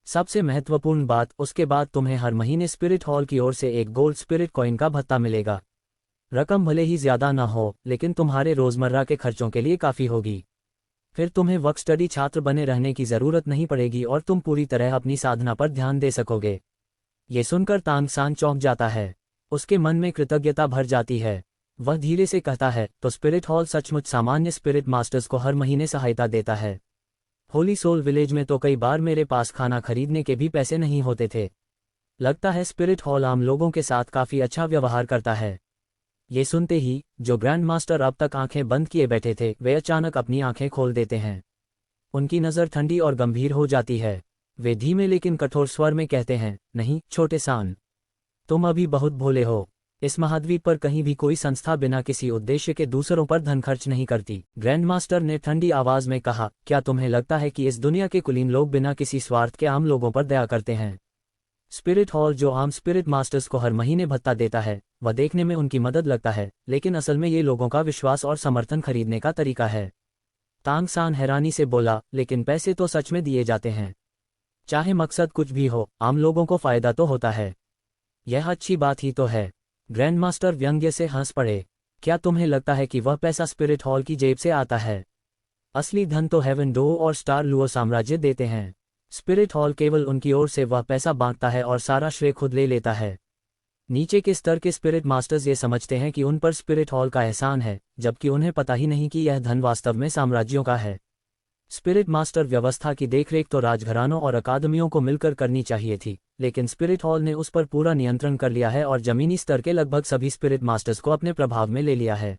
सबसे महत्वपूर्ण बात, उसके बाद तुम्हें हर महीने स्पिरिट हॉल की ओर से एक गोल्ड स्पिरिट कॉइन का भत्ता मिलेगा। रकम भले ही ज्यादा ना हो, लेकिन तुम्हारे रोजमर्रा के खर्चों के लिए काफी होगी। फिर तुम्हें वर्क स्टडी छात्र बने रहने की जरूरत नहीं पड़ेगी और तुम पूरी तरह अपनी साधना पर ध्यान दे सकोगे। ये सुनकर तांग सान चौंक जाता है। उसके मन में कृतज्ञता भर जाती है। वह धीरे से कहता है, तो स्पिरिट हॉल सचमुच सामान्य स्पिरिट मास्टर्स को हर महीने सहायता देता है। होली सोल विलेज में तो कई बार मेरे पास खाना खरीदने के भी पैसे नहीं होते थे। लगता है स्पिरिट हॉल आम लोगों के साथ काफी अच्छा व्यवहार करता है। ये सुनते ही जो ग्रैंड मास्टर अब तक आंखें बंद किए बैठे थे, वे अचानक अपनी आंखें खोल देते हैं। उनकी नज़र ठंडी और गंभीर हो जाती है। वे धीमे लेकिन कठोर स्वर में कहते हैं, नहीं छोटे सान, तुम अभी बहुत भोले हो। इस महाद्वीप पर कहीं भी कोई संस्था बिना किसी उद्देश्य के दूसरों पर धन खर्च नहीं करती। ग्रैंड मास्टर ने ठंडी आवाज में कहा, क्या तुम्हें लगता है कि इस दुनिया के कुलीन लोग बिना किसी स्वार्थ के आम लोगों पर दया करते हैं? स्पिरिट हॉल जो आम स्पिरिट मास्टर्स को हर महीने भत्ता देता है, वह देखने में उनकी मदद लगता है, लेकिन असल में ये लोगों का विश्वास और समर्थन खरीदने का तरीका है। तांग सान हैरानी से बोला, लेकिन पैसे तो सच में दिए जाते हैं। चाहे मकसद कुछ भी हो, आम लोगों को फायदा तो होता है। यह अच्छी बात ही तो है। ग्रैंड मास्टर व्यंग्य से हंस पड़े। क्या तुम्हें लगता है कि वह पैसा स्पिरिट हॉल की जेब से आता है? असली धन तो हेवन डो और स्टार लुओ साम्राज्य देते हैं। स्पिरिट हॉल केवल उनकी ओर से वह पैसा बांटता है और सारा श्रेय खुद ले लेता है। नीचे के स्तर के स्पिरिट मास्टर्स ये समझते हैं कि उन पर स्पिरिट हॉल का एहसान है, जबकि उन्हें पता ही नहीं कि यह धन वास्तव में साम्राज्यों का है। स्पिरिट मास्टर व्यवस्था की देखरेख तो राजघरानों और अकादमियों को मिलकर करनी चाहिए थी, लेकिन स्पिरिट हॉल ने उस पर पूरा नियंत्रण कर लिया है और जमीनी स्तर के लगभग सभी स्पिरिट मास्टर्स को अपने प्रभाव में ले लिया है।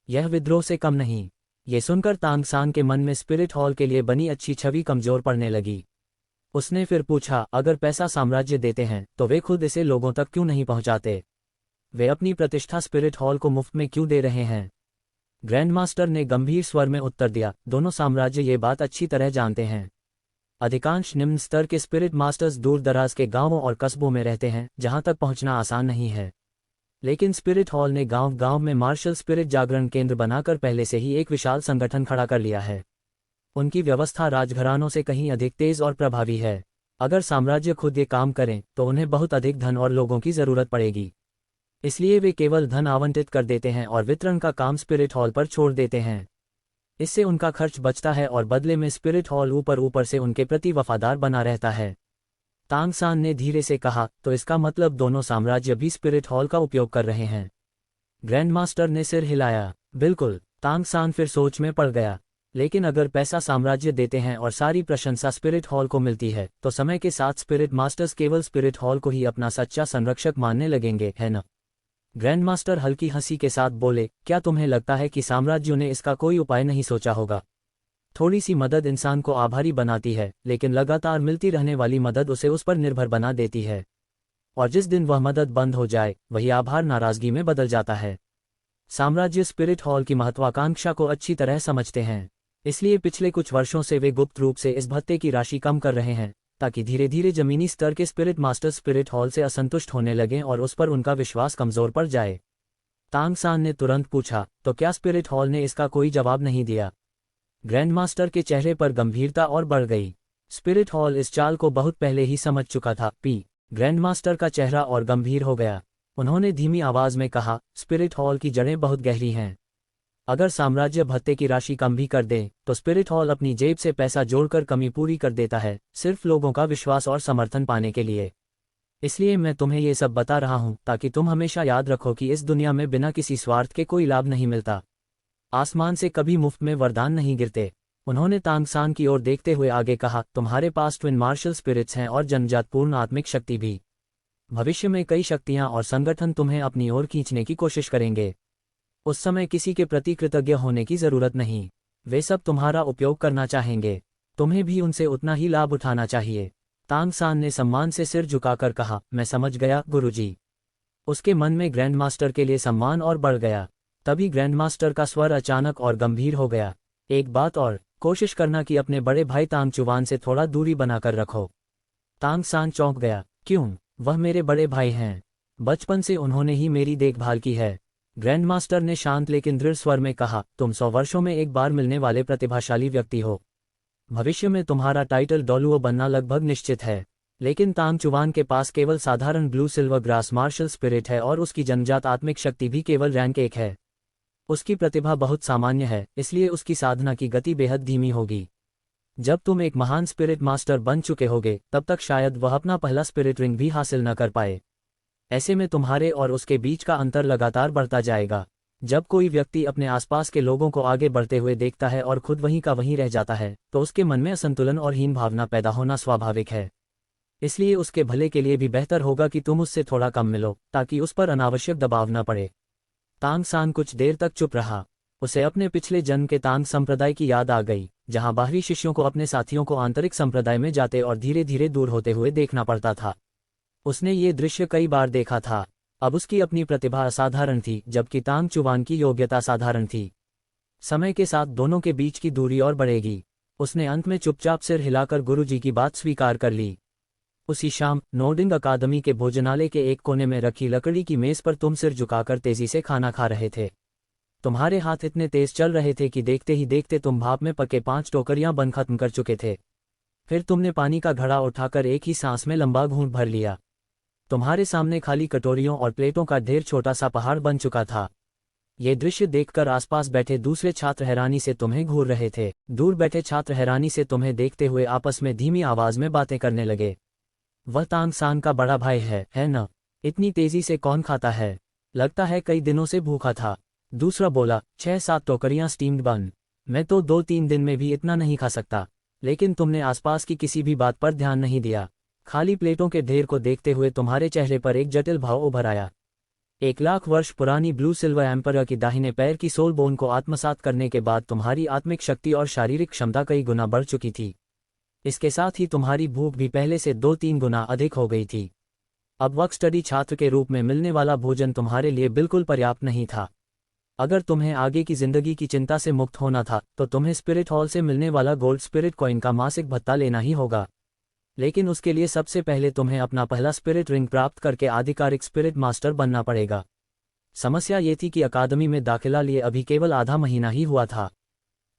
यह विद्रोह से कम नहीं। ये सुनकर तांग सान के मन में स्पिरिट हॉल के लिए बनी अच्छी छवि कमजोर पड़ने लगी। उसने फिर पूछा, अगर पैसा साम्राज्य देते हैं तो वे खुद इसे लोगों तक क्यों नहीं पहुंचाते? वे अपनी प्रतिष्ठा स्पिरिट हॉल को मुफ्त में क्यों दे रहे हैं? ग्रैंड मास्टर ने गंभीर स्वर में उत्तर दिया, दोनों साम्राज्य ये बात अच्छी तरह जानते हैं। अधिकांश निम्न स्तर के स्पिरिट मास्टर्स दूर दराज के गांवों और कस्बों में रहते हैं, जहां तक पहुंचना आसान नहीं है। लेकिन स्पिरिट हॉल ने गांव-गांव में मार्शल स्पिरिट जागरण केंद्र बनाकर पहले से ही एक विशाल संगठन खड़ा कर लिया है। उनकी व्यवस्था राजघरानों से कहीं अधिक तेज और प्रभावी है। अगर साम्राज्य खुद ये काम करें तो उन्हें बहुत अधिक धन और लोगों की जरूरत पड़ेगी। इसलिए वे केवल धन आवंटित कर देते हैं और वितरण का काम स्पिरिट हॉल पर छोड़ देते हैं। इससे उनका खर्च बचता है और बदले में स्पिरिट हॉल ऊपर से उनके प्रति वफादार बना रहता है। तांग सान ने धीरे से कहा, तो इसका मतलब दोनों साम्राज्य भी स्पिरिट हॉल का उपयोग कर रहे हैं? ग्रैंड मास्टर ने सिर हिलाया। बिल्कुल। तांग सान फिर सोच में पड़ गया। लेकिन अगर पैसा साम्राज्य देते हैं और सारी प्रशंसा स्पिरिट हॉल को मिलती है, तो समय के साथ स्पिरिट मास्टर्स केवल स्पिरिट हॉल को ही अपना सच्चा संरक्षक मानने लगेंगे, है न? ग्रैंड मास्टर हल्की हंसी के साथ बोले, क्या तुम्हें लगता है कि साम्राज्यों ने इसका कोई उपाय नहीं सोचा होगा? थोड़ी सी मदद इंसान को आभारी बनाती है, लेकिन लगातार मिलती रहने वाली मदद उसे उस पर निर्भर बना देती है। और जिस दिन वह मदद बंद हो जाए, वही आभार नाराजगी में बदल जाता है। साम्राज्य स्पिरिट हॉल की महत्वाकांक्षा को अच्छी तरह समझते हैं। इसलिए पिछले कुछ वर्षों से वे गुप्त रूप से इस भत्ते की राशि कम कर रहे हैं, ताकि धीरे धीरे जमीनी स्तर के स्पिरिट मास्टर स्पिरिट हॉल से असंतुष्ट होने लगें और उस पर उनका विश्वास कमजोर पड़ जाए। तांग सान ने तुरंत पूछा, तो क्या स्पिरिट हॉल ने इसका कोई जवाब नहीं दिया? ग्रैंड मास्टर के चेहरे पर गंभीरता और बढ़ गई। स्पिरिट हॉल इस चाल को बहुत पहले ही समझ चुका था। ग्रैंड मास्टर का चेहरा और गंभीर हो गया। उन्होंने धीमी आवाज में कहा, स्पिरिट हॉल की जड़ें बहुत गहरी हैं। अगर साम्राज्य भत्ते की राशि कम भी कर दे, तो स्पिरिट हॉल अपनी जेब से पैसा जोड़कर कमी पूरी कर देता है, सिर्फ लोगों का विश्वास और समर्थन पाने के लिए। इसलिए मैं तुम्हें ये सब बता रहा हूं, ताकि तुम हमेशा याद रखो कि इस दुनिया में बिना किसी स्वार्थ के कोई लाभ नहीं मिलता। आसमान से कभी मुफ्त में वरदान नहीं गिरते। उन्होंने तांग सान की ओर देखते हुए आगे कहा, तुम्हारे पास ट्विन मार्शल स्पिरिट्स हैं और जन्मजातपूर्ण आत्मिक शक्ति भी। भविष्य में कई शक्तियां और संगठन तुम्हें अपनी ओर खींचने की कोशिश करेंगे। उस समय किसी के प्रति कृतज्ञ होने की जरूरत नहीं। वे सब तुम्हारा उपयोग करना चाहेंगे। तुम्हें भी उनसे उतना ही लाभ उठाना चाहिए। तांग सान ने सम्मान से सिर झुकाकर कहा, मैं समझ गया गुरुजी। उसके मन में ग्रैंड मास्टर के लिए सम्मान और बढ़ गया। तभी ग्रैंड मास्टर का स्वर अचानक और गंभीर हो गया। एक बात और, कोशिश करना कि अपने बड़े भाई तांग चुवान से थोड़ा दूरी बनाकर रखो। तांग सान चौंक गया। क्यों? वह मेरे बड़े भाई हैं। बचपन से उन्होंने ही मेरी देखभाल की है। ग्रैंड मास्टर ने शांत लेकिन दृढ़ स्वर में कहा, तुम 100 वर्षों में एक बार मिलने वाले प्रतिभाशाली व्यक्ति हो। भविष्य में तुम्हारा टाइटल डोलुओ बनना लगभग निश्चित है। लेकिन तांग चुवान के पास केवल साधारण blue silver grass martial spirit है और उसकी जन्मजात आत्मिक शक्ति भी केवल रैंक 1 है। उसकी प्रतिभा बहुत सामान्य है, इसलिए उसकी साधना की गति बेहद धीमी होगी। जब तुम एक महान स्पिरिट मास्टर बन चुके होगे, तब तक शायद वह अपना पहला स्पिरिट रिंग भी हासिल न कर पाए। ऐसे में तुम्हारे और उसके बीच का अंतर लगातार बढ़ता जाएगा। जब कोई व्यक्ति अपने आसपास के लोगों को आगे बढ़ते हुए देखता है और खुद वहीं का वहीं रह जाता है, तो उसके मन में असंतुलन और हीन भावना पैदा होना स्वाभाविक है। इसलिए उसके भले के लिए भी बेहतर होगा कि तुम उससे थोड़ा कम मिलो, ताकि उस पर अनावश्यक दबाव न पड़े। तांग सान कुछ देर तक चुप रहा। उसे अपने पिछले जन्म के तांग संप्रदाय की याद आ गई, जहां बाहरी शिष्यों को अपने साथियों को आंतरिक संप्रदाय में जाते और धीरे धीरे दूर होते हुए देखना पड़ता था। उसने ये दृश्य कई बार देखा था। अब उसकी अपनी प्रतिभा असाधारण थी, जबकि तांग चुवान की योग्यता साधारण थी। समय के साथ दोनों के बीच की दूरी और बढ़ेगी। उसने अंत में चुपचाप सिर हिलाकर गुरुजी की बात स्वीकार कर ली। उसी शाम नोर्डिंग अकादमी के भोजनालय के एक कोने में रखी लकड़ी की मेज पर तुम सिर झुकाकर तेजी से खाना खा रहे थे। तुम्हारे हाथ इतने तेज चल रहे थे कि देखते ही देखते तुम भाप में पके 5 टोकरियां बन खत्म कर चुके थे। फिर तुमने पानी का घड़ा उठाकर एक ही सांस में लंबा घूंट भर लिया। तुम्हारे सामने खाली कटोरियों और प्लेटों का ढेर छोटा सा पहाड़ बन चुका था। ये दृश्य देखकर आसपास बैठे दूसरे छात्र हैरानी से तुम्हें घूर रहे थे। दूर बैठे छात्र हैरानी से तुम्हें देखते हुए आपस में धीमी आवाज में बातें करने लगे। वह तांग सान का बड़ा भाई है न? इतनी तेजी से कौन खाता है? लगता है कई दिनों से भूखा था। दूसरा बोला, 6-7 टोकरियां स्टीम्ड बन। मैं तो 2-3 दिन में भी इतना नहीं खा सकता। लेकिन तुमने आसपास की किसी भी बात पर ध्यान नहीं दिया। खाली प्लेटों के ढेर को देखते हुए तुम्हारे चेहरे पर एक जटिल भाव उभर आया। 1,00,000 वर्ष पुरानी ब्लू सिल्वर एम्परर की दाहिने पैर की सोल बोन को आत्मसात करने के बाद तुम्हारी आत्मिक शक्ति और शारीरिक क्षमता कई गुना बढ़ चुकी थी। इसके साथ ही तुम्हारी भूख भी पहले से 2-3 गुना अधिक हो गई थी। अब वर्क स्टडी छात्र के रूप में मिलने वाला भोजन तुम्हारे लिए बिल्कुल पर्याप्त नहीं था। अगर तुम्हें आगे की जिंदगी की चिंता से मुक्त होना था तो तुम्हें स्पिरिट हॉल से मिलने वाला गोल्ड स्पिरिट कॉइन का मासिक भत्ता लेना ही होगा। लेकिन उसके लिए सबसे पहले तुम्हें अपना पहला स्पिरिट रिंग प्राप्त करके आधिकारिक स्पिरिट मास्टर बनना पड़ेगा। समस्या ये थी कि अकादमी में दाखिला लिए अभी केवल आधा महीना ही हुआ था।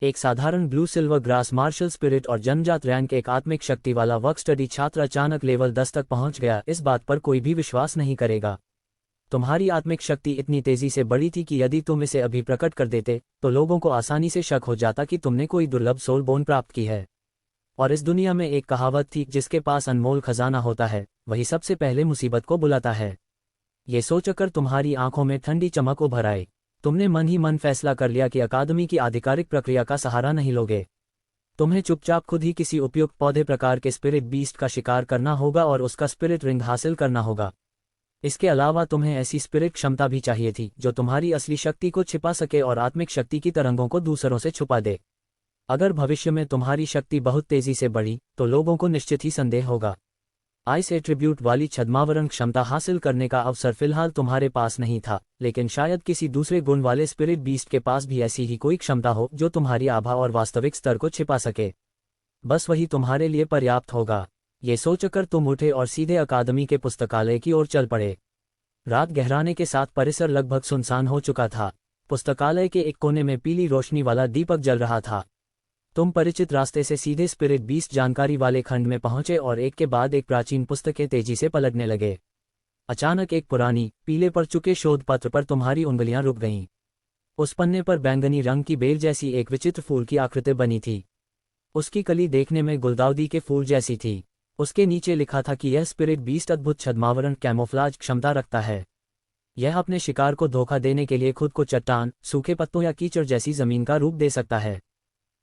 एक साधारण blue silver grass martial spirit और जन्मजात रैंक एक आत्मिक शक्ति वाला वर्क स्टडी छात्र अचानक लेवल 10 तक पहुंच गया, इस बात पर कोई भी विश्वास नहीं करेगा। तुम्हारी आत्मिक शक्ति इतनी तेजी से बढ़ी थी कि यदि तुम इसे अभी प्रकट कर देते तो लोगों को आसानी से शक हो जाता कि तुमने कोई दुर्लभ सोल बोन प्राप्त की है। और इस दुनिया में एक कहावत थी, जिसके पास अनमोल खजाना होता है वही सबसे पहले मुसीबत को बुलाता है। ये सोचकर तुम्हारी आंखों में ठंडी चमक उभर आई। तुमने मन ही मन फैसला कर लिया कि अकादमी की आधिकारिक प्रक्रिया का सहारा नहीं लोगे। तुम्हें चुपचाप खुद ही किसी उपयुक्त पौधे प्रकार के स्पिरिट बीस्ट का शिकार करना होगा और उसका स्पिरिट रिंग हासिल करना होगा। इसके अलावा तुम्हें ऐसी स्पिरिट क्षमता भी चाहिए थी जो तुम्हारी असली शक्ति को छिपा सके और आत्मिक शक्ति की तरंगों को दूसरों से छुपा दे। अगर भविष्य में तुम्हारी शक्ति बहुत तेजी से बढ़ी तो लोगों को निश्चित ही संदेह होगा। आइस एट्रीब्यूट वाली छद्मावरण क्षमता हासिल करने का अवसर फिलहाल तुम्हारे पास नहीं था, लेकिन शायद किसी दूसरे गुण वाले स्पिरिट बीस्ट के पास भी ऐसी ही कोई क्षमता हो जो तुम्हारी आभा और वास्तविक स्तर को छिपा सके। बस वही तुम्हारे लिए पर्याप्त होगा। ये सोचकर तुम उठे और सीधे अकादमी के पुस्तकालय की ओर चल पड़े। रात गहराने के साथ परिसर लगभग सुनसान हो चुका था। पुस्तकालय के एक कोने में पीली रोशनी वाला दीपक जल रहा था। तुम परिचित रास्ते से सीधे स्पिरिट बीस्ट जानकारी वाले खंड में पहुंचे और एक के बाद एक प्राचीन पुस्तकें तेजी से पलटने लगे। अचानक एक पुरानी पीले पड़ चुके शोध पत्र पर तुम्हारी उंगलियां रुक गईं। उस पन्ने पर बैंगनी रंग की बेल जैसी एक विचित्र फूल की आकृति बनी थी। उसकी कली देखने में गुलदाउदी के फूल जैसी थी। उसके नीचे लिखा था कि यह स्पिरिट बीस्ट अद्भुत छद्मावरण कैमोफ्लाज क्षमता रखता है। यह अपने शिकार को धोखा देने के लिए खुद को चट्टान, सूखे पत्तों या कीचड़ जैसी जमीन का रूप दे सकता है।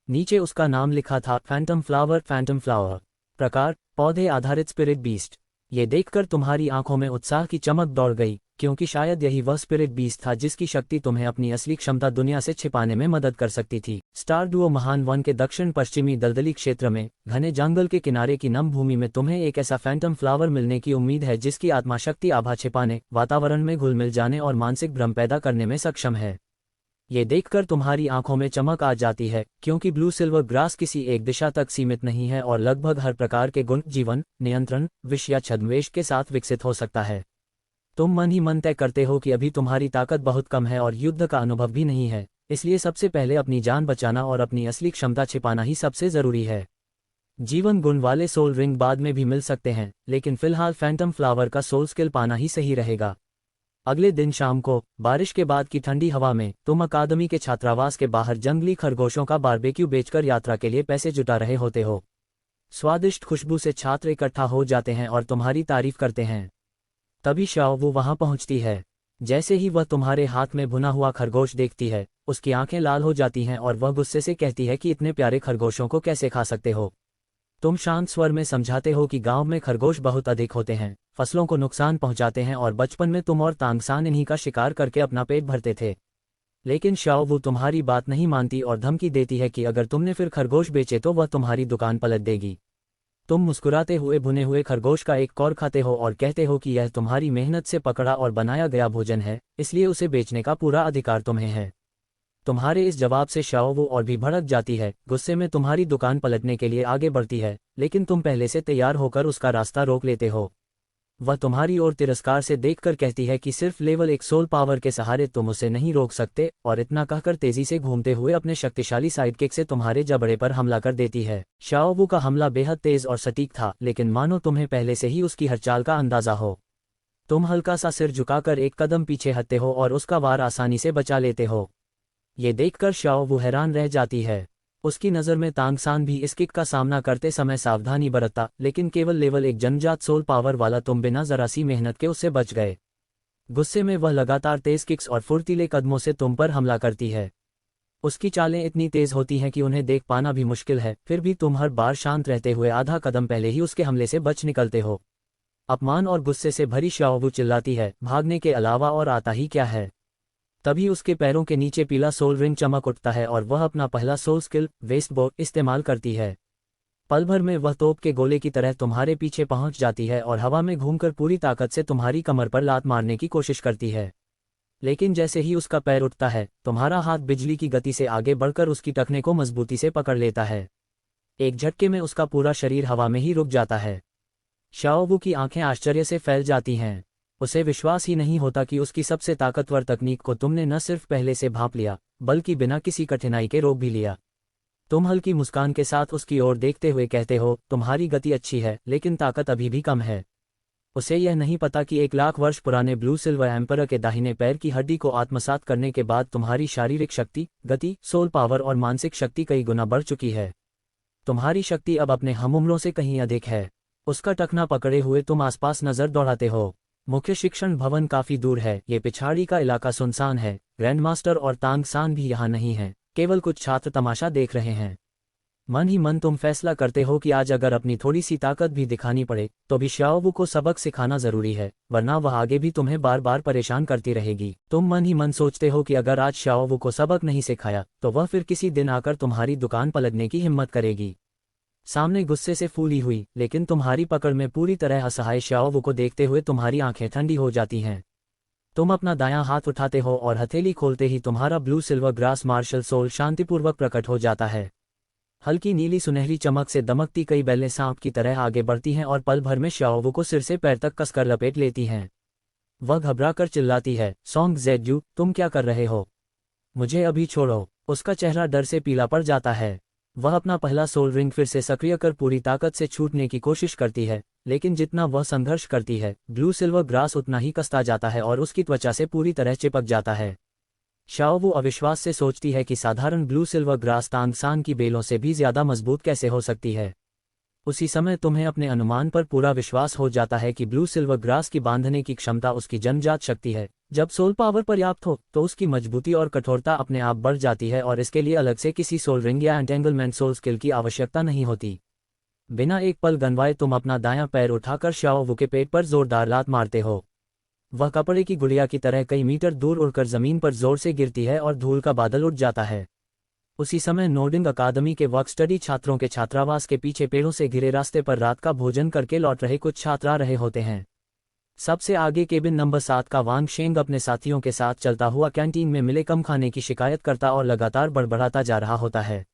नीचे उसका नाम लिखा था, फैंटम फ्लावर। फैंटम फ्लावर प्रकार पौधे आधारित स्पिरिट बीस्ट। ये देखकर तुम्हारी आंखों में उत्साह की चमक दौड़ गई, क्योंकि शायद यही वह स्पिरिट बीस्ट था जिसकी शक्ति तुम्हें अपनी असली क्षमता दुनिया से छिपाने में मदद कर सकती थी। स्टार डुओ महान वन के दक्षिण पश्चिमी दलदली क्षेत्र में घने जंगल के किनारे की नम भूमि में तुम्हें एक ऐसा फैंटम फ्लावर मिलने की उम्मीद है जिसकी आत्मा शक्ति आभा छिपाने, वातावरण में घुल मिल जाने और मानसिक भ्रम पैदा करने में सक्षम है। ये देखकर तुम्हारी आंखों में चमक आ जाती है, क्योंकि ब्लू सिल्वर ग्रास किसी एक दिशा तक सीमित नहीं है और लगभग हर प्रकार के गुण, जीवन, नियंत्रण, विष या छद्मवेश के साथ विकसित हो सकता है। तुम मन ही मन तय करते हो कि अभी तुम्हारी ताकत बहुत कम है और युद्ध का अनुभव भी नहीं है, इसलिए सबसे पहले अपनी जान बचाना और अपनी असली क्षमता छिपाना ही सबसे जरूरी है। जीवन गुण वाले सोल रिंग बाद में भी मिल सकते हैं, लेकिन फिलहाल फैंटम फ्लावर का सोल स्किल पाना ही सही रहेगा। अगले दिन शाम को बारिश के बाद की ठंडी हवा में तुम अकादमी के छात्रावास के बाहर जंगली खरगोशों का बारबेक्यू बेचकर यात्रा के लिए पैसे जुटा रहे होते हो। स्वादिष्ट खुशबू से छात्र इकट्ठा हो जाते हैं और तुम्हारी तारीफ करते हैं। तभी शाओवू वहां पहुंचती है। जैसे ही वह तुम्हारे हाथ में भुना हुआ खरगोश देखती है, उसकी आंखें लाल हो जाती हैं और वह गुस्से से कहती है कि इतने प्यारे खरगोशों को कैसे खा सकते हो। तुम शांत स्वर में समझाते हो कि गांव में खरगोश बहुत अधिक होते हैं, फसलों को नुकसान पहुंचाते हैं और बचपन में तुम और तांगसान इन्हीं का शिकार करके अपना पेट भरते थे। लेकिन शाओवू तुम्हारी बात नहीं मानती और धमकी देती है कि अगर तुमने फिर खरगोश बेचे तो वह तुम्हारी दुकान पलट देगी। तुम मुस्कुराते हुए भुने हुए खरगोश का एक कौर खाते हो और कहते हो कि यह तुम्हारी मेहनत से पकड़ा और बनाया गया भोजन है, इसलिए उसे बेचने का पूरा अधिकार तुम्हें है। तुम्हारे इस जवाब से शाओवू और भी भड़क जाती है, गुस्से में तुम्हारी दुकान पलटने के लिए आगे बढ़ती है, लेकिन तुम पहले से तैयार होकर उसका रास्ता रोक लेते हो। वह तुम्हारी ओर तिरस्कार से देखकर कहती है कि सिर्फ लेवल 1 सोल पावर के सहारे तुम उसे नहीं रोक सकते, और इतना कहकर तेजी से घूमते हुए अपने शक्तिशाली साइडकिक से तुम्हारे जबड़े पर हमला कर देती है। शाओवू का हमला बेहद तेज और सटीक था, लेकिन मानो तुम्हें पहले से ही उसकी हलचाल का अंदाजा हो। तुम हल्का सा सिर झुकाकर एक कदम पीछे हटते हो और उसका वार आसानी से बचा लेते हो। ये देखकर शाओवू हैरान रह जाती है। उसकी नज़र में तांगसान भी इस किक का सामना करते समय सावधानी बरतता, लेकिन केवल लेवल 1 जन्मजात सोल पावर वाला तुम बिना जरा सी मेहनत के उससे बच गए। गुस्से में वह लगातार तेज किक्स और फुर्तीले कदमों से तुम पर हमला करती है। उसकी चालें इतनी तेज होती हैं कि उन्हें देख पाना भी मुश्किल है, फिर भी तुम हर बार शांत रहते हुए आधा कदम पहले ही उसके हमले से बच निकलते हो। अपमान और गुस्से से भरी शाओवू चिल्लाती है, भागने के अलावा और आता ही क्या है। तभी उसके पैरों के नीचे पीला सोल रिंग चमक उठता है और वह अपना पहला सोल स्किल वेस्ट बो इस्तेमाल करती है। पल भर में वह तोप के गोले की तरह तुम्हारे पीछे पहुंच जाती है और हवा में घूमकर पूरी ताकत से तुम्हारी कमर पर लात मारने की कोशिश करती है। लेकिन जैसे ही उसका पैर उठता है, तुम्हारा हाथ बिजली की गति से आगे बढ़कर उसकी टखने को मजबूती से पकड़ लेता है। एक झटके में उसका पूरा शरीर हवा में ही रुक जाता है। शाओवू की आंखें आश्चर्य से फैल जाती हैं। उसे विश्वास ही नहीं होता कि उसकी सबसे ताकतवर तकनीक को तुमने न सिर्फ पहले से भांप लिया, बल्कि बिना किसी कठिनाई के रोक भी लिया। तुम हल्की मुस्कान के साथ उसकी ओर देखते हुए कहते हो, तुम्हारी गति अच्छी है, लेकिन ताकत अभी भी कम है। उसे यह नहीं पता कि 1 लाख वर्ष पुराने ब्लू सिल्वर एम्परर के दाहिने पैर की हड्डी को आत्मसात करने के बाद तुम्हारी शारीरिक शक्ति, गति, सोल पावर और मानसिक शक्ति कई गुना बढ़ चुकी है। तुम्हारी शक्ति अब अपने हमउम्रों से कहीं अधिक है। उसका टखना पकड़े हुए तुम आसपास नजर दौड़ाते हो। मुख्य शिक्षण भवन काफी दूर है, ये पिछाड़ी का इलाका सुनसान है। ग्रैंड मास्टर और तांगसान भी यहाँ नहीं है, केवल कुछ छात्र तमाशा देख रहे हैं। मन ही मन तुम फैसला करते हो कि आज अगर अपनी थोड़ी सी ताकत भी दिखानी पड़े तो भी शाओवू को सबक सिखाना जरूरी है, वरना वह आगे भी तुम्हें बार बार परेशान करती रहेगी। तुम मन ही मन सोचते हो कि अगर आज शाओवू को सबक नहीं सिखाया तो वह फिर किसी दिन आकर तुम्हारी दुकान पलटने की हिम्मत करेगी। सामने गुस्से से फूली हुई लेकिन तुम्हारी पकड़ में पूरी तरह असहाय शाओवू को देखते हुए तुम्हारी आंखें ठंडी हो जाती हैं। तुम अपना दायां हाथ उठाते हो और हथेली खोलते ही तुम्हारा blue silver grass martial soul शांतिपूर्वक प्रकट हो जाता है। हल्की नीली सुनहरी चमक से दमकती कई बेलें सांप की तरह आगे बढ़ती हैं और पल भर में शाओवू को सिर से पैर तक कसकर लपेट लेती हैं। वह घबराकर चिल्लाती है, सॉन्ग ज़ेड्यू, तुम क्या कर रहे हो? मुझे अभी छोड़ो। उसका चेहरा डर से पीला पड़ जाता है। वह अपना पहला सोल रिंग फिर से सक्रिय कर पूरी ताकत से छूटने की कोशिश करती है, लेकिन जितना वह संघर्ष करती है, ब्लू सिल्वर ग्रास उतना ही कसता जाता है और उसकी त्वचा से पूरी तरह चिपक जाता है। शाओवू अविश्वास से सोचती है कि साधारण ब्लू सिल्वर ग्रास तांगसान की बेलों से भी ज्यादा मजबूत कैसे हो सकती है। उसी समय तुम्हें अपने अनुमान पर पूरा विश्वास हो जाता है कि ब्लू सिल्वर ग्रास की बांधने की क्षमता उसकी जन्मजात शक्ति है। जब सोल पावर पर्याप्त हो तो उसकी मजबूती और कठोरता अपने आप बढ़ जाती है और इसके लिए अलग से किसी सोल रिंग या एंटेंगलमेंट सोल स्किल की आवश्यकता नहीं होती। बिना एक पल गंवाए तुम अपना दायां पैर उठाकर शाओवू के पेट पर जोरदार लात मारते हो। वह कपड़े की गुड़िया की तरह कई मीटर दूर उड़कर जमीन पर जोर से गिरती है और धूल का बादल उठ जाता है। उसी समय नोर्डिंग अकादमी के वर्क स्टडी छात्रों के छात्रावास के पीछे पेड़ों से घिरे रास्ते पर रात का भोजन करके लौट रहे कुछ छात्र आ रहे होते हैं। सबसे आगे केबिन नंबर 7 का वांग शेंग अपने साथियों के साथ चलता हुआ कैंटीन में मिले कम खाने की शिकायत करता और लगातार बड़बड़ाता जा रहा होता है।